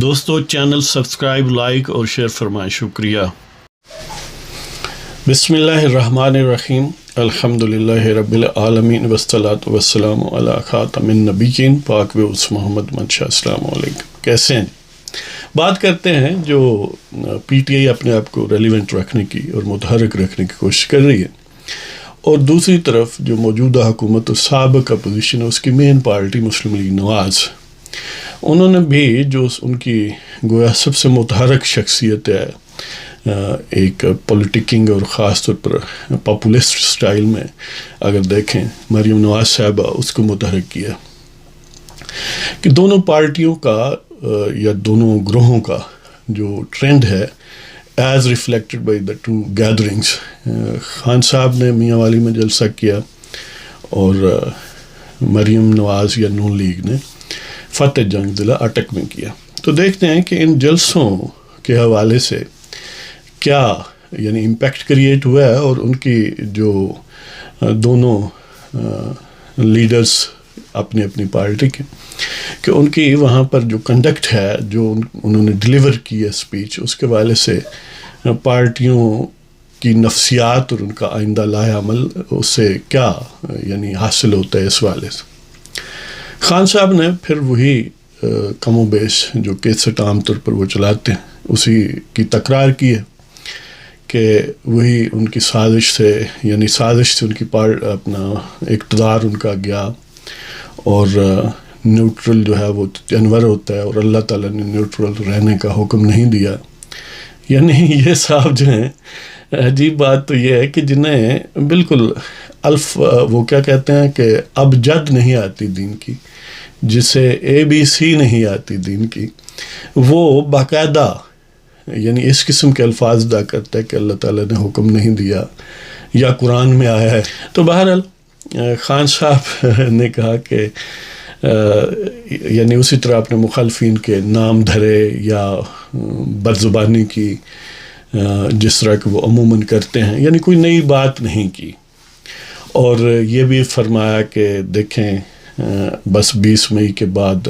دوستو channel subscribe like اور share فرمائیں، شکریہ۔ بسم اللہ الرحمن الرحیم، الحمدللہ رب العالمین والصلاة والسلام علی خاتم النبیین پاک و محمد منشا۔ السلام علیکم، کیسے ہیں؟ بات کرتے ہیں جو پی ٹی آئی اپنے آپ کو ریلیونٹ رکھنے کی اور متحرک رکھنے کی کوشش کر رہی ہے، اور دوسری طرف جو موجودہ حکومت و سابق اپوزیشن ہے اس کی مین پارٹی مسلم لیگ نواز، انہوں نے بھی جو ان کی گویا سب سے متحرک شخصیت ہے ایک پولیٹیکنگ اور خاص طور پر پاپولسٹ سٹائل میں اگر دیکھیں مریم نواز صاحبہ، اس کو متحرک کیا کہ دونوں پارٹیوں کا یا دونوں گروہوں کا جو ٹرینڈ ہے as reflected by the two gatherings. Khan صاحب نے میاں والی میں جلسہ کیا اور مریم نواز یا نون لیگ نے فتح جنگ ضلع اٹک میں کیا۔ تو دیکھتے ہیں کہ ان جلسوں کے حوالے سے کیا یعنی امپیکٹ کریٹ ہوا ہے، اور ان کی جو دونوں لیڈرز اپنی اپنی پارٹی کے کہ ان کی وہاں پر جو کنڈکٹ ہے، جو انہوں نے ڈیلیور کی ہے اسپیچ، اس کے حوالے سے پارٹیوں کی نفسیات اور ان کا آئندہ لاہ عمل اس سے کیا یعنی حاصل ہوتا ہے اس حوالے سے۔ خان صاحب نے پھر وہی کم و بیش جو کیسٹ عام طور پر وہ چلاتے ہیں اسی کی تکرار کی ہے کہ وہی ان کی سازش سے یعنی سازش سے ان کی اپنا اقتدار ان کا گیا، اور نیوٹرل جو ہے وہ جانور ہوتا ہے، اور اللہ تعالیٰ نے نیوٹرل رہنے کا حکم نہیں دیا۔ یعنی یہ صاحب جو ہیں، عجیب بات تو یہ ہے کہ جنہیں بالکل وہ کیا کہتے ہیں کہ اب جد نہیں آتی دین کی، جسے ABC نہیں آتی دین کی، وہ باقاعدہ یعنی اس قسم کے الفاظ ادا کرتا ہے کہ اللہ تعالیٰ نے حکم نہیں دیا یا قرآن میں آیا ہے۔ تو بہرحال خان صاحب نے کہا کہ یعنی اسی طرح اپنے مخالفین کے نام دھرے یا بدزبانی کی جس طرح کہ وہ عموماً کرتے ہیں، یعنی کوئی نئی بات نہیں کی، اور یہ بھی فرمایا کہ دیکھیں بس 20 مئی کے بعد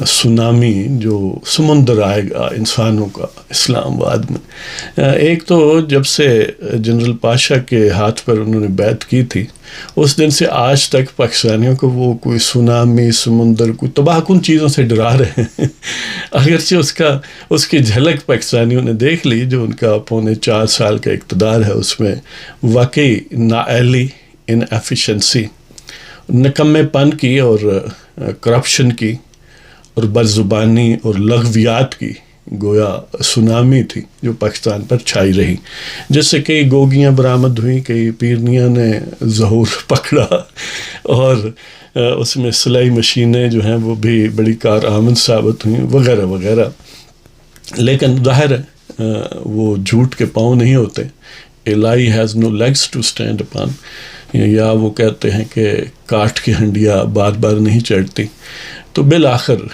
سونامی جو سمندر آئے گا انسانوں کا اسلام آباد میں۔ ایک تو جب سے جنرل پاشا کے ہاتھ پر انہوں نے بیعت کی تھی، اس دن سے آج تک پاکستانیوں کو وہ کوئی سونامی، سمندر، کوئی تباہ کن چیزوں سے ڈرا رہے ہیں۔ اگرچہ اس کی جھلک پاکستانیوں نے دیکھ لی، جو ان کا 4.25 سال کا اقتدار ہے، اس میں واقعی نااہلی، انایفیشنسی، نکمے پن کی اور کرپشن کی اور بدزبانی اور لغویات کی گویا سونامی تھی جو پاکستان پر چھائی رہی، جس سے کئی گوگیاں برآمد ہوئیں، کئی پیرنیاں نے ظہور پکڑا، اور اس میں سلائی مشینیں جو ہیں وہ بھی بڑی کارآمد ثابت ہوئیں وغیرہ وغیرہ۔ لیکن ظاہر ہے وہ جھوٹ کے پاؤں نہیں ہوتے، A lie has no legs to stand upon، یا وہ کہتے ہیں کہ کاٹھ کی ہنڈیاں بار بار نہیں چڑھتی۔ تو بالآخر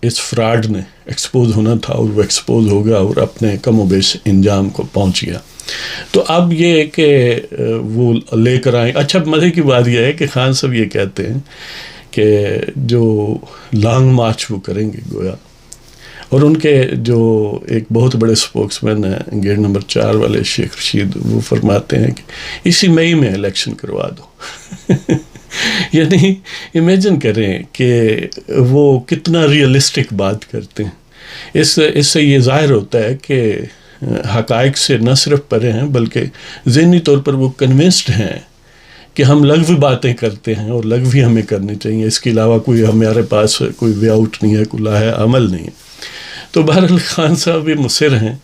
اس فراڈ نے ایکسپوز ہونا تھا، اور وہ ایکسپوز ہو گیا اور اپنے کم و بیش انجام کو پہنچ گیا۔ تو اب یہ کہ وہ لے کر آئیں۔ اچھا مزے کی بات یہ ہے کہ خان صاحب یہ کہتے ہیں کہ جو لانگ مارچ وہ کریں گے گویا، اور ان کے جو ایک بہت بڑے سپوکس مین ہیں گیٹ نمبر 4 والے شیخ رشید، وہ فرماتے ہیں کہ اسی مئی میں الیکشن کروا دو۔ یعنی امیجن کریں کہ وہ کتنا ریئلسٹک بات کرتے ہیں۔ اس سے یہ ظاہر ہوتا ہے کہ حقائق سے نہ صرف پرے ہیں بلکہ ذہنی طور پر وہ کنونسڈ ہیں کہ ہم لغوی باتیں کرتے ہیں اور لغوی ہمیں کرنی چاہیے، اس کے علاوہ کوئی ہمارے پاس کوئی وے آؤٹ نہیں ہے، کوئی لاہ عمل نہیں ہے۔ تو بہرحال خان صاحب بھی مصر ہیں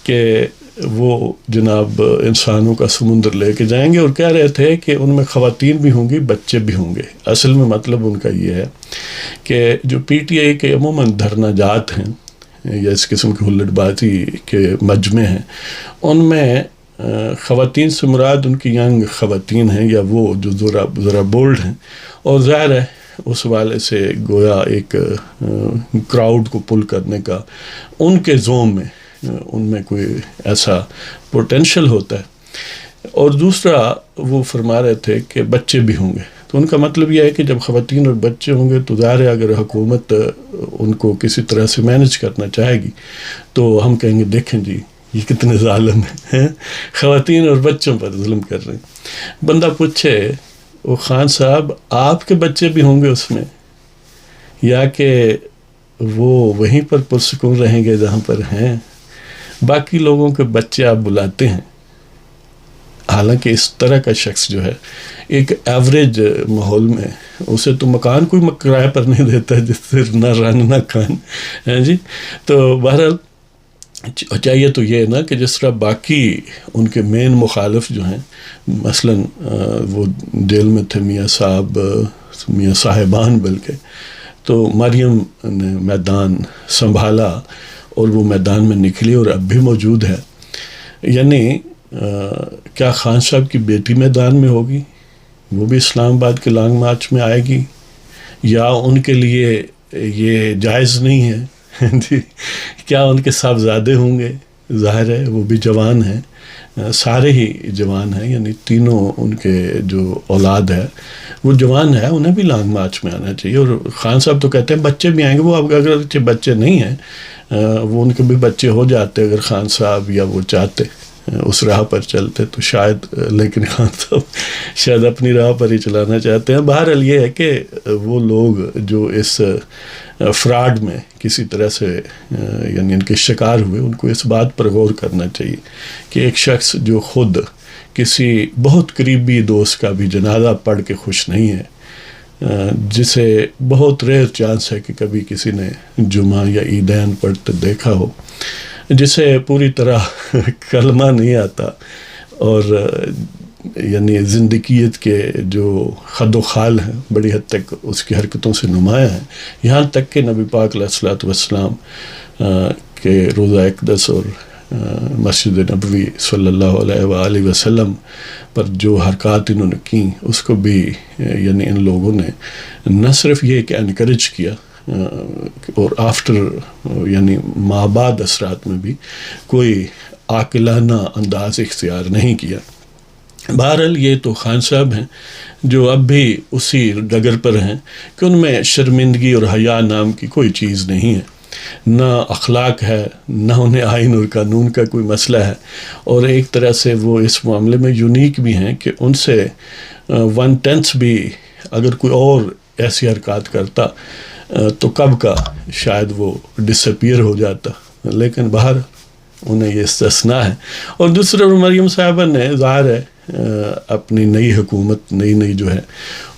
کہ وہ جناب انسانوں کا سمندر لے کے جائیں گے، اور کہہ رہے تھے کہ ان میں خواتین بھی ہوں گی، بچے بھی ہوں گے۔ اصل میں مطلب ان کا یہ ہے کہ جو پی ٹی آئی کے عموماً دھرنا جات ہیں یا اس قسم کی ہلٹ بازی کے مجمع ہیں، ان میں خواتین سے مراد ان کی ینگ خواتین ہیں، یا وہ جو ذرا بولڈ ہیں، اور ظاہر ہے اس والے سے گویا ایک کراؤڈ کو پل کرنے کا ان کے زوم میں ان میں کوئی ایسا پوٹینشل ہوتا ہے۔ اور دوسرا وہ فرما رہے تھے کہ بچے بھی ہوں گے۔ تو ان کا مطلب یہ ہے کہ جب خواتین اور بچے ہوں گے تو ظاہر ہے اگر حکومت ان کو کسی طرح سے مینج کرنا چاہے گی تو ہم کہیں گے دیکھیں جی یہ کتنے ظالم ہیں، خواتین اور بچوں پر ظلم کر رہے ہیں. بندہ پوچھے وہ خان صاحب آپ کے بچے بھی ہوں گے اس میں، یا کہ وہ وہیں پر پرسکون رہیں گے جہاں پر ہیں؟ باقی لوگوں کے بچے آپ بلاتے ہیں، حالانکہ اس طرح کا شخص جو ہے ایک ایوریج ماحول میں اسے تو مکان کوئی کرائے پر نہیں دیتا جس سے نہ رن نہ کھان ہے جی. تو بہرحال چاہیے تو یہ نا کہ جس طرح باقی ان کے مین مخالف جو ہیں، مثلا وہ جیل میں تھے میاں صاحب، میاں صاحبان بلکہ، تو مریم نے میدان سنبھالا اور وہ میدان میں نکلی اور اب بھی موجود ہے. یعنی کیا خان صاحب کی بیٹی میدان میں ہوگی؟ وہ بھی اسلام آباد کے لانگ مارچ میں آئے گی؟ یا ان کے لیے یہ جائز نہیں ہے جی؟ کیا ان کے صاحبزادے ہوں گے؟ ظاہر ہے وہ بھی جوان ہیں، سارے ہی جوان ہیں، یعنی تینوں ان کے جو اولاد ہے وہ جوان ہے، انہیں بھی لانگ مارچ میں آنا چاہیے. اور خان صاحب تو کہتے ہیں بچے بھی آئیں گے. وہ اب اگر بچے نہیں ہیں، وہ ان کے بھی بچے ہو جاتے اگر خان صاحب یا وہ چاہتے اس راہ پر چلتے تو شاید، لیکن خان صاحب شاید اپنی راہ پر ہی چلانا چاہتے ہیں. بہرحال یہ ہے کہ وہ لوگ جو اس فراڈ میں کسی طرح سے یعنی ان کے شکار ہوئے، ان کو اس بات پر غور کرنا چاہیے کہ ایک شخص جو خود کسی بہت قریبی دوست کا بھی جنازہ پڑھ کے خوش نہیں ہے، جسے بہت ریئر چانس ہے کہ کبھی کسی نے جمعہ یا عیدین پڑھتے دیکھا ہو، جسے پوری طرح کلمہ نہیں آتا اور یعنی زندگیت کے جو خد و خال ہیں بڑی حد تک اس کی حرکتوں سے نمایاں ہیں، یہاں تک کہ نبی پاک علیہ الصلوۃ والسلام کے روضہ اقدس اور مسجد نبوی صلی اللہ علیہ وآلہ وسلم پر جو حرکات انہوں نے کی، اس کو بھی یعنی ان لوگوں نے نہ صرف یہ کہ انکریج کیا اور آفٹر یعنی ما بعد اثرات میں بھی کوئی عاقلانہ انداز اختیار نہیں کیا. بہرحال یہ تو خان صاحب ہیں جو اب بھی اسی ڈگر پر ہیں کہ ان میں شرمندگی اور حیا نام کی کوئی چیز نہیں ہے، نہ اخلاق ہے، نہ انہیں آئین اور قانون کا کوئی مسئلہ ہے، اور ایک طرح سے وہ اس معاملے میں یونیک بھی ہیں کہ ان سے 1/10 بھی اگر کوئی اور ایسی حرکات کرتا تو کب کا شاید وہ ڈس اپیئر ہو جاتا، لیکن باہر انہیں یہ استثناء ہے. اور دوسرے مریم صاحبہ نے ظاہر ہے اپنی نئی حکومت نئی جو ہے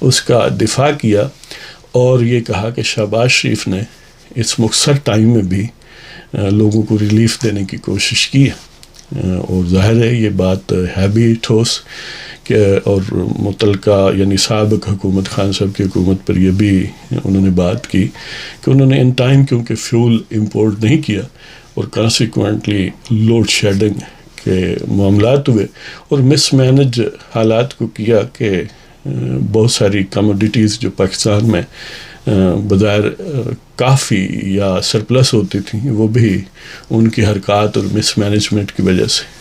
اس کا دفاع کیا اور یہ کہا کہ شہباز شریف نے اس مختصر ٹائم میں بھی لوگوں کو ریلیف دینے کی کوشش کی ہے، اور ظاہر ہے یہ بات ہے بھی ٹھوس کہ اور متعلقہ یعنی سابق حکومت خان صاحب کی حکومت پر یہ بھی انہوں نے بات کی کہ انہوں نے ان ٹائم کیونکہ فیول امپورٹ نہیں کیا اور کانسیکوینٹلی لوڈ شیڈنگ کے معاملات ہوئے اور مس مینج حالات کو کیا کہ بہت ساری کموڈیٹیز جو پاکستان میں بظاہر کافی یا سرپلس ہوتی تھیں وہ بھی ان کی حرکات اور مس مینجمنٹ کی وجہ سے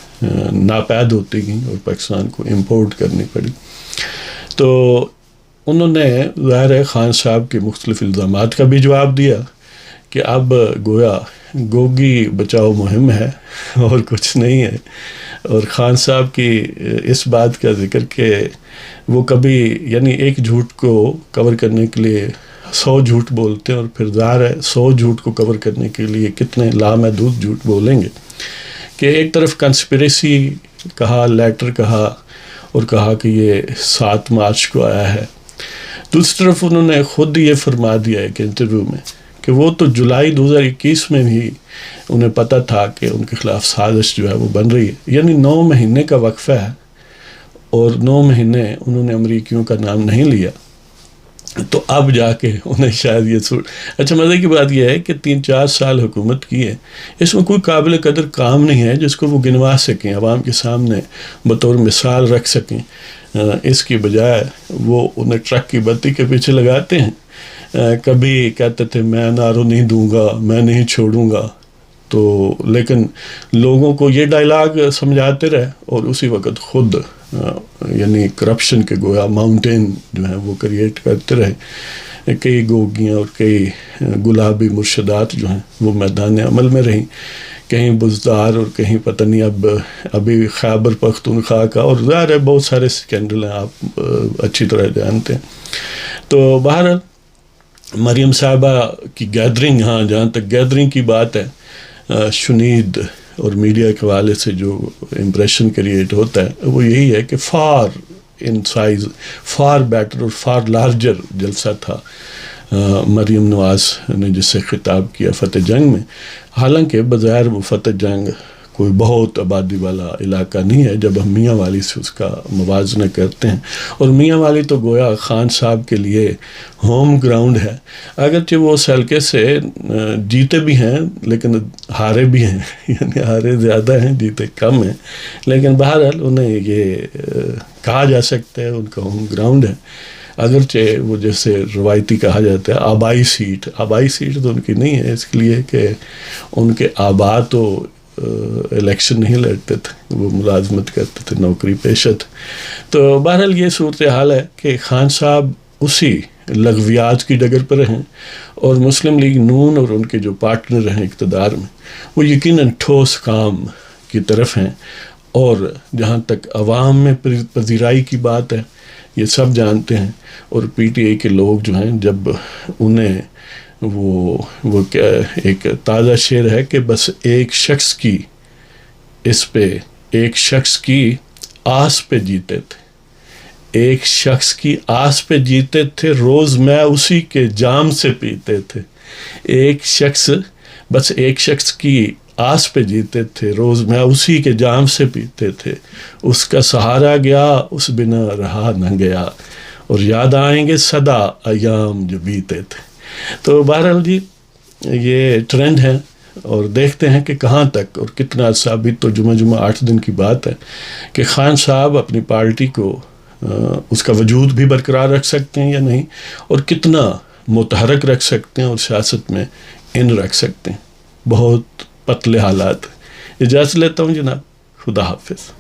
ناپید ہوتی گئیں اور پاکستان کو امپورٹ کرنی پڑی. تو انہوں نے ظاہر خان صاحب کے مختلف الزامات کا بھی جواب دیا کہ اب گویا گوگی بچاؤ مہم ہے اور کچھ نہیں ہے، اور خان صاحب کی اس بات کا ذکر کہ وہ کبھی یعنی ایک جھوٹ کو کور کرنے کے لیے 100 جھوٹ بولتے ہیں، اور پھر ظاہر ہے 100 جھوٹ کو کور کرنے کے لیے کتنے لامحدود جھوٹ بولیں گے، کہ ایک طرف کنسپریسی کہا، لیٹر کہا اور کہا کہ یہ 7 مارچ کو آیا ہے، دوسری طرف انہوں نے خود یہ فرما دیا ایک انٹرویو میں کہ وہ تو جولائی 2021 میں بھی انہیں پتہ تھا کہ ان کے خلاف سازش جو ہے وہ بن رہی ہے، یعنی 9 مہینے کا وقفہ ہے اور 9 مہینے انہوں نے امریکیوں کا نام نہیں لیا. تو اب جا کے انہیں شاید یہ اچھا مزے کی بات یہ ہے کہ 3-4 سال حکومت کی ہے، اس میں کوئی قابل قدر کام نہیں ہے جس کو وہ گنوا سکیں، عوام کے سامنے بطور مثال رکھ سکیں. اس کی بجائے وہ انہیں ٹرک کی بتی کے پیچھے لگاتے ہیں. کبھی کہتے تھے میں نعرو نہیں دوں گا، میں نہیں چھوڑوں گا، تو لیکن لوگوں کو یہ ڈائلاگ سمجھاتے رہے اور اسی وقت خود یعنی کرپشن کے گویا ماؤنٹین جو ہیں وہ کریٹ کرتے رہے. کئی گوگیاں اور کئی گلابی مرشدات جو ہیں وہ میدان عمل میں رہیں، کہیں بزدار اور کہیں پتہ نہیں ابھی خیبر پختونخوا کا، اور ظاہر ہے بہت سارے سکینڈل ہیں، آپ اچھی طرح جانتے ہیں. تو بہرحال مریم صاحبہ کی گیدرنگ، ہاں جہاں تک گیدرنگ کی بات ہے، شنید اور میڈیا کے حوالے سے جو امپریشن کریٹ ہوتا ہے وہ یہی ہے کہ for in size for better اور فار لارجر جلسہ تھا مریم نواز نے جس سے خطاب کیا فتح جنگ میں. حالانکہ بظاہر وہ فتح جنگ کوئی بہت آبادی والا علاقہ نہیں ہے جب ہم میاں والی سے اس کا موازنہ کرتے ہیں، اور میاں والی تو گویا خان صاحب کے لیے ہوم گراؤنڈ ہے. اگرچہ وہ اس حلقے سے جیتے بھی ہیں لیکن ہارے بھی ہیں، یعنی ہارے زیادہ ہیں جیتے کم ہیں، لیکن بہرحال انہیں یہ کہا جا سکتا ہے ان کا ہوم گراؤنڈ ہے. اگرچہ وہ جیسے روایتی کہا جاتا ہے آبائی سیٹ تو ان کی نہیں ہے، اس لیے کہ ان کے آبا تو الیکشن نہیں لڑتے تھے، وہ ملازمت کرتے تھے، نوکری پیشہ تھے. تو بہرحال یہ صورتحال ہے کہ خان صاحب اسی لغویات کی ڈگر پر ہیں، اور مسلم لیگ نون اور ان کے جو پارٹنر ہیں اقتدار میں وہ یقیناً ٹھوس کام کی طرف ہیں. اور جہاں تک عوام میں پذیرائی کی بات ہے یہ سب جانتے ہیں، اور پی ٹی آئی کے لوگ جو ہیں جب انہیں وہ کیا ایک تازہ شعر ہے کہ بس ایک شخص کی آس پہ جیتے تھے، ایک شخص کی آس پہ جیتے تھے، روز میں اسی کے جام سے پیتے تھے. بس ایک شخص کی آس پہ جیتے تھے، روز میں اسی کے جام سے پیتے تھے. اس کا سہارا گیا، اس بنا رہا نہ گیا، اور یاد آئیں گے صدا ایام جو بیتے تھے. تو بہرحال جی یہ ٹرینڈ ہے، اور دیکھتے ہیں کہ کہاں تک اور کتنا ثابت. تو جمعہ 8 دن کی بات ہے کہ خان صاحب اپنی پارٹی کو اس کا وجود بھی برقرار رکھ سکتے ہیں یا نہیں، اور کتنا متحرک رکھ سکتے ہیں اور سیاست میں رکھ سکتے ہیں. بہت پتلے حالات. اجازت لیتا ہوں جناب، خدا حافظ.